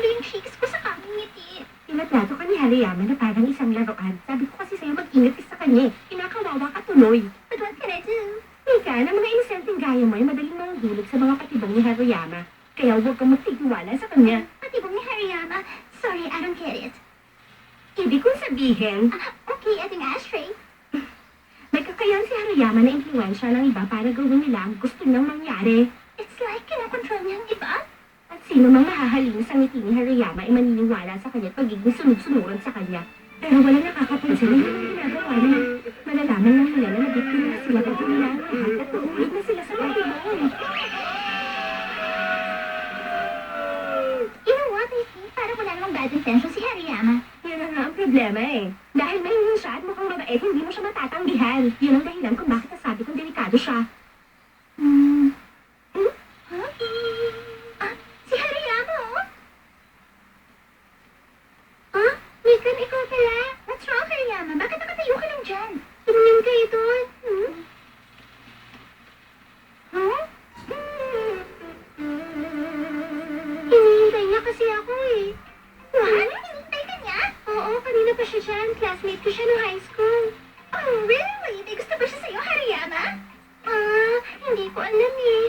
tuloy yung cheeks ko sa aming ngiti. Tinatrato ka ni Hariyama na parang isang laruan. Sabi ko kasi sa'yo mag-ingat ka sa kanya. Kinakawawa ka tuloy. But what can I do? Mika, na mga inosenteng gaya mo ay madaling manghulog sa mga patibong ni Hariyama. Kaya huwag kang magtitiwala sa kanya. Patibong ni Hariyama. Sorry, I don't get it. Ibig kong sabihin, Okay, ating ashtray. may kakayahan si Hariyama na impluensya ng iba para gawin nila ang gusto niyang mangyari. It's like kinokontrol niya ang iba. At sino mang mahahalin sa ngiti ni Hariyama ay maniniwala sa kanya at pagiging sunod-sunuran sa kanya. Pero wala nakakapansin na yun ang ginagawa niya. Malalaman lang nila na nabiktima na sila pag nila ang lahat at uulit na sila sa patibong. You know what, I think parang wala namang bad intention si Hariyama. Yan na nga ang problema eh. Dahil may siya at mukhang mabait, hindi mo siya matatanggihan. Yun ang dahilan kung bakit nasabi kong delikado siya. Huh? Si Hariyama, oh. Mikan, ikaw pala. What's wrong, Hariyama? Bakit nakatayo ka lang dyan? Tumingin kayo doon. Hinihintay niya kasi ako eh. What? Hinihintay ka niya? Oo, kanina pa siya dyan. Classmate ko siya nung high school. Oh, really? May gusto ba siya sa'yo, Hariyama? Hindi ko alam eh.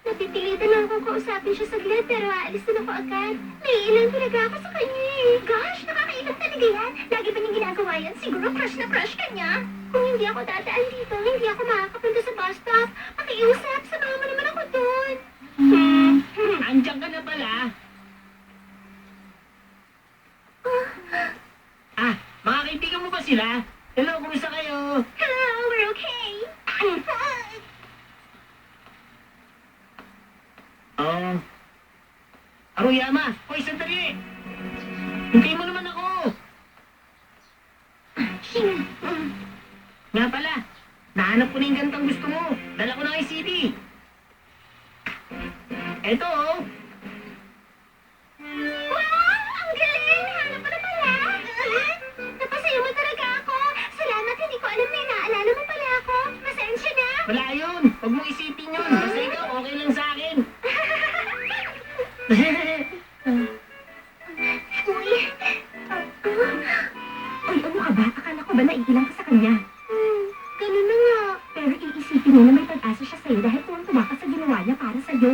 Napipilitan lang akong kausapin siya saglit pero aalis na ako agad. Naiilan talaga ako sa kanya eh. Gosh, nakakailang talaga yan. Lagi ba niyang ginagawa yan? Siguro crush na crush ka niya. Kung hindi ako dadaan dito, hindi ako makakapunta sa bus stop. Pakiusap, samahan mo naman ako doon. Andiyan ka na pala. Mga kaibigan mo ba sila? Hello, kumusta kayo? Hello, we're okay. Haruyama! Hoy, sandali! Hintayin mo naman ako! Nga pala, nahanap ko na yung gantang gusto mo. Dala ko na kay CD. Eto, oh. Wow! Ang galing! Hanap ko na pala! Napasaya mo talaga ako! Salamat, hindi ko alam na inaalala mo pala ako. Pasensya na! Wala yun. Huwag mong isipin yun. Basta ikaw, okay lang sa akin. Uy! Uy, ano ka ba? Akala ko ba naiilang ka sa kanya? Ganun na nga. Pero iisipin niya na may pag-asa siya sa'yo dahil tuwang-tuwa ka sa ginawa niya para sa'yo.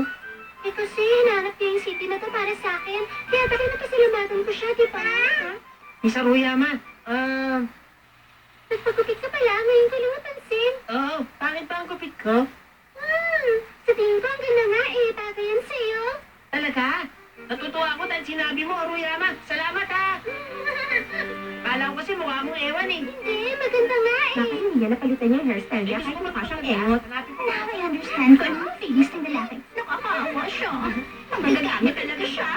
Eh kasi hinanap niya yung city na to para sa akin. Kaya bakit napasalamatan ko siya, di ba? Miss Haruyama, Nagpagupit ka pala, ngayon ko lang napansin. oo, pangit pa ang kupit ko? Sa tingin ko ang ganda nga eh, bagay yan sa'yo. Talaga? Natutuwa ako dahil sinabi mo, Haruyama. Salamat, ha! Kala ko kasi mukha mong ewan, eh. Hindi, maganda nga eh. Bakit hindi niya napalitan niya yung hairstyle niya kahit mukha siyang engot? Hanapin ko. Now I understand kung ano ang feelings ng lalaki. Nakakaawa siya. Magagamit talaga siya.